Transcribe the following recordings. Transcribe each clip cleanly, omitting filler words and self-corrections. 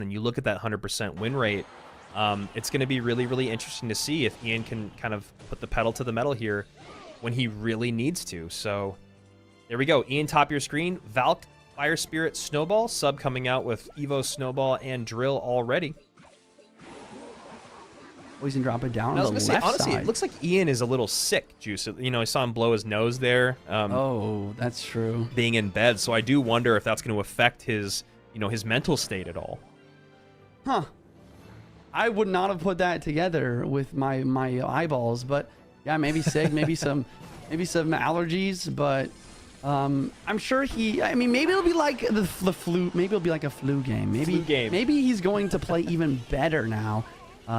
and you look at that 100% win rate, it's going to be really, really interesting to see if Ian can kind of put the pedal to the metal here when he really needs to. So there we go. Ian, top of your screen. Valk, Fire Spirit, Snowball. Sub coming out with Evo, Snowball, and Drill already. Poison drop it down I was on the gonna say, left honestly, side. it looks like Ian is a little sick, Juice. You know, I saw him blow his nose there. Oh, that's true. Being in bed, so I do wonder if that's going to affect his, you know, his mental state at all. Huh. I would not have put that together with my eyeballs, but yeah, maybe sick, maybe some allergies, but I'm sure I mean, maybe it'll be like the flu. Maybe it'll be like a flu game. Maybe he's going to play even better now.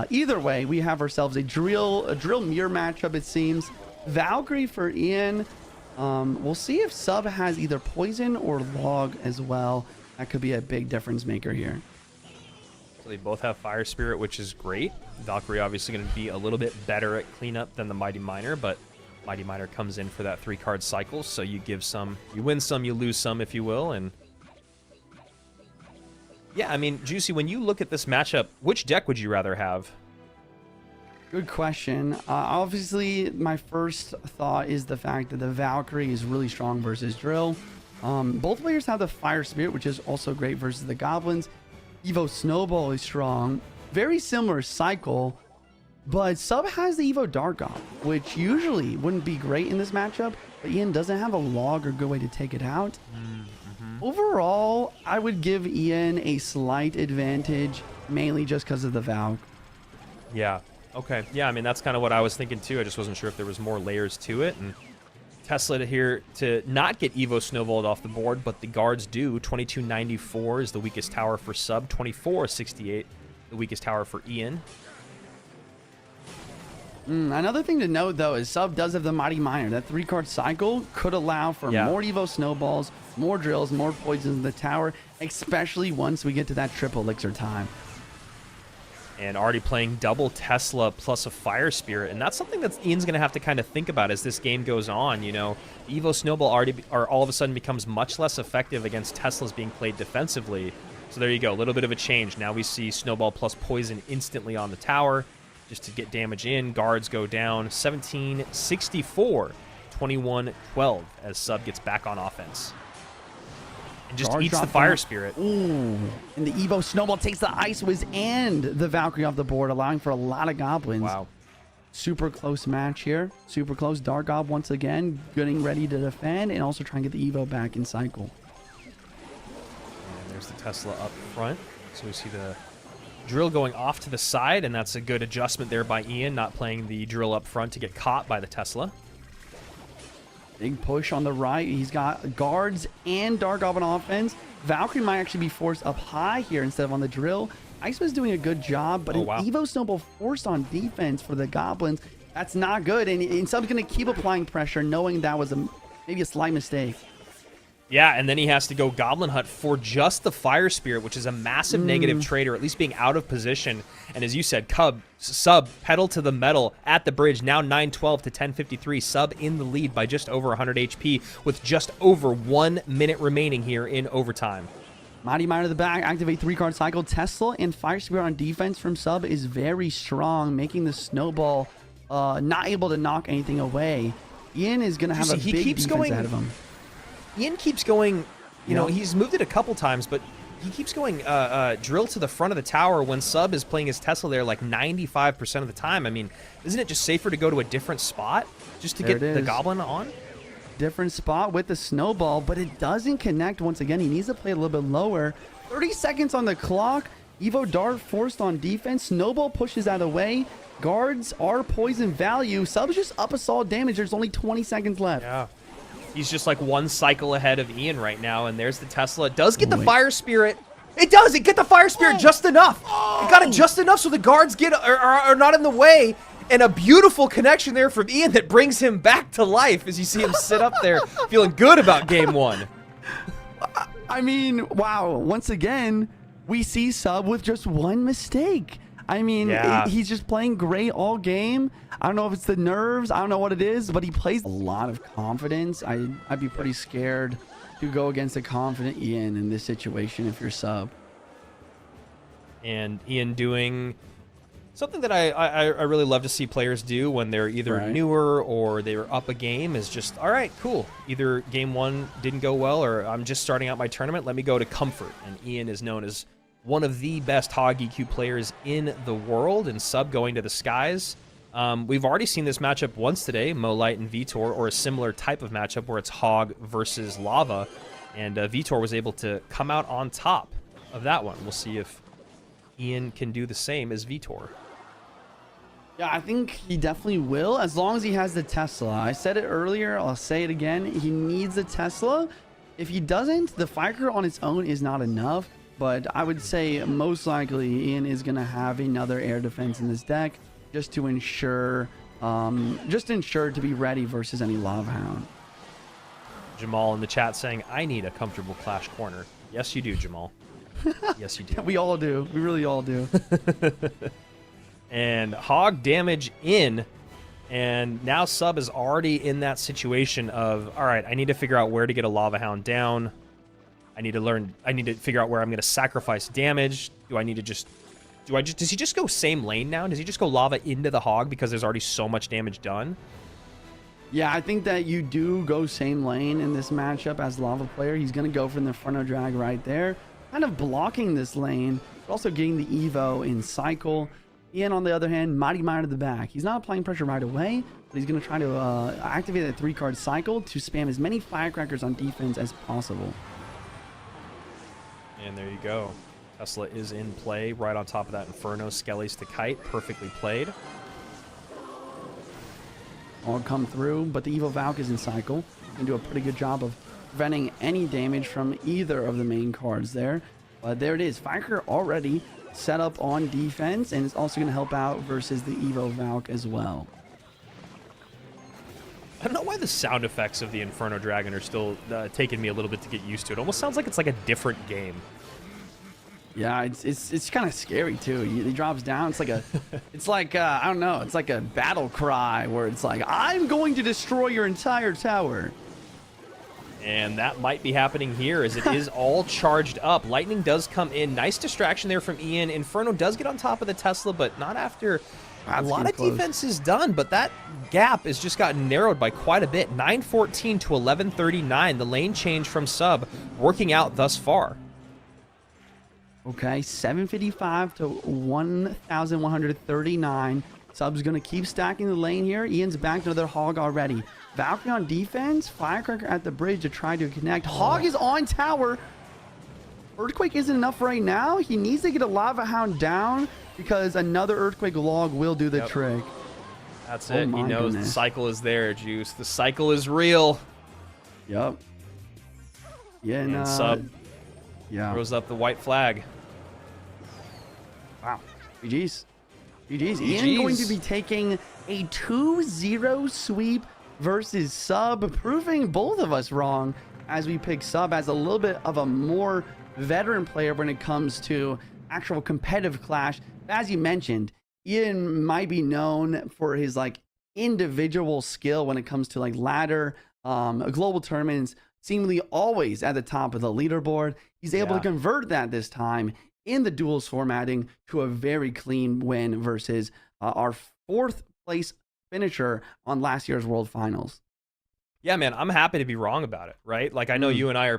Either way, we have ourselves a drill mirror matchup, it seems. Valkyrie for Ian. We'll see if Sub has either poison or log as well. That could be a big difference maker here. So they both have Fire Spirit, which is great. Valkyrie obviously going to be a little bit better at cleanup than the Mighty Miner, but Mighty Miner comes in for that 3-card cycle, so you give some, you win some, you lose some, if you will. And yeah, I mean, Juicy, when you look at this matchup, which deck would you rather have? Good question. Obviously, my first thought is the fact that the Valkyrie is really strong versus Drill. Both players have the Fire Spirit, which is also great versus the Goblins. Evo Snowball is strong. Very similar cycle, but Sub has the Evo Dark Gob, which usually wouldn't be great in this matchup, but Ian doesn't have a log or good way to take it out. Overall, I would give Ian a slight advantage, mainly just because of the Valk. Yeah. Okay. Yeah, I mean, that's kind of what I was thinking too. I just wasn't sure if there was more layers to it. And Tesla here to not get Evo Snowballed off the board, but the guards do. 2294 is the weakest tower for Sub. 2468, the weakest tower for Ian. Another thing to note, though, is Sub does have the Mighty Miner. That 3-card cycle could allow for more Evo Snowballs, more Drills, more Poisons in the tower, especially once we get to that triple elixir time. And already playing double Tesla plus a Fire Spirit. And that's something that Ian's going to have to kind of think about as this game goes on. You know, Evo Snowball all of a sudden becomes much less effective against Teslas being played defensively. So there you go, a little bit of a change. Now we see Snowball plus Poison instantly on the tower just to get damage in. Guards go down 1764, 2112 as Sub gets back on offense. And just eats the Fire Spirit. Ooh. And the Evo Snowball takes the Ice Wiz and the Valkyrie off the board, allowing for a lot of Goblins. Wow. Super close match here. Super close. Dark Gob once again getting ready to defend and also trying to get the Evo back in cycle. And there's the Tesla up front. So we see the Drill going off to the side, and that's a good adjustment there by Ian, not playing the Drill up front to get caught by the Tesla. Big push on the right. He's got guards and Dark Goblin offense. Valkyrie might actually be forced up high here instead of on the Drill. Ice was doing a good job, but an Evo Snowball forced on defense for the Goblins. That's not good, and Sub's going to keep applying pressure, knowing that was maybe a slight mistake. Yeah, and then he has to go Goblin Hut for just the Fire Spirit, which is a massive negative trade, or at least being out of position. And as you said, Sub, pedal to the metal at the bridge, now 912 to 1053. Sub in the lead by just over 100 HP with just over 1 minute remaining here in overtime. Mighty Miner to the back, activate 3-card cycle. Tesla and Fire Spirit on defense from Sub is very strong, making the Snowball not able to knock anything away. Ian is going to have a big defense ahead of him. Ian keeps going, you know, he's moved it a couple times, but he keeps going Drill to the front of the tower when Sub is playing his Tesla there like 95% of the time. I mean, isn't it just safer to go to a different spot just to get the Goblin on? Different spot with the Snowball, but it doesn't connect once again. He needs to play a little bit lower. 30 seconds on the clock. Evo Dart forced on defense. Snowball pushes out of the way. Guards are poison value. Sub's just up a solid damage. There's only 20 seconds left. Yeah. He's just like one cycle ahead of Ian right now, and there's the Tesla. It does get the Fire Spirit. It does. It get the Fire Spirit just enough. It got it just enough so the guards are not in the way. And a beautiful connection there from Ian that brings him back to life as you see him sit up there feeling good about game one. I mean, wow. Once again, we see Sub with just one mistake. I mean, he's just playing great all game. I don't know if it's the nerves. I don't know what it is, but he plays a lot of confidence. I'd be pretty scared to go against a confident Ian in this situation if you're Sub. And Ian doing something that I really love to see players do when they're either newer or they were up a game is just, all right, cool. Either game one didn't go well or I'm just starting out my tournament. Let me go to comfort. And Ian is known as one of the best Hog EQ players in the world, and Sub going to the skies. We've already seen this matchup once today, Molite and Vitor, or a similar type of matchup where it's Hog versus Lava. And Vitor was able to come out on top of that one. We'll see if Ian can do the same as Vitor. Yeah, I think he definitely will, as long as he has the Tesla. I said it earlier, I'll say it again. He needs the Tesla. If he doesn't, the Firecracker on its own is not enough. But I would say most likely Ian is going to have another air defense in this deck just to ensure to be ready versus any Lava Hound. Jamal in the chat saying, I need a comfortable Clash corner. Yes, you do, Jamal. Yes, you do. We all do. We really all do. And Hog damage in, and now Sub is already in that situation of, all right, I need to figure out where to get a Lava Hound down. I need to figure out where I'm going to sacrifice damage. Does he just go same lane now? Does he just go Lava into the Hog because there's already so much damage done? Yeah, I think that you do go same lane in this matchup as Lava player. He's going to go for the Inferno Drag right there, kind of blocking this lane, but also getting the Evo in cycle. Ian, on the other hand, Mighty Mine to the back. He's not applying pressure right away, but he's going to try to activate that 3-card cycle to spam as many Firecrackers on defense as possible. And there you go. Tesla is in play right on top of that Inferno. Skellies to Kite. Perfectly played. All come through, but the Evo Valk is in cycle. Can do a pretty good job of preventing any damage from either of the main cards there. But there it is. Firecracker already set up on defense, and it's also going to help out versus the Evo Valk as well. I don't know why the sound effects of the Inferno Dragon are still taking me a little bit to get used to. It almost sounds like it's like a different game. Yeah, it's kind of scary too. He drops down. It's like I don't know. It's like a battle cry where it's like, I'm going to destroy your entire tower. And that might be happening here as it is all charged up. Lightning does come in. Nice distraction there from Ian. Inferno does get on top of the Tesla, but not after a lot of defense is done. But that gap has just gotten narrowed by quite a bit. 914 to 1139. The lane change from Sub working out thus far. Okay, 755 to 1,139. Sub's going to keep stacking the lane here. Ian's back to another Hog already. Valkyrie on defense. Firecracker at the bridge to try to connect. Hog is on tower. Earthquake isn't enough right now. He needs to get a Lava Hound down because another Earthquake log will do the trick. That's it. He knows the cycle is there, Juice. The cycle is real. Yep. Yeah, and Sub throws up the white flag. Wow. GG's. GG's. Ian going to be taking a 2-0 sweep versus Sub, proving both of us wrong as we pick Sub as a little bit of a more veteran player when it comes to actual competitive Clash. As you mentioned, Ian might be known for his like individual skill when it comes to like ladder, global tournaments, seemingly always at the top of the leaderboard. He's able to convert that this time in the duels formatting to a very clean win versus our 4th place finisher on last year's World Finals. Yeah, man, I'm happy to be wrong about it, right? Like, I know you and I are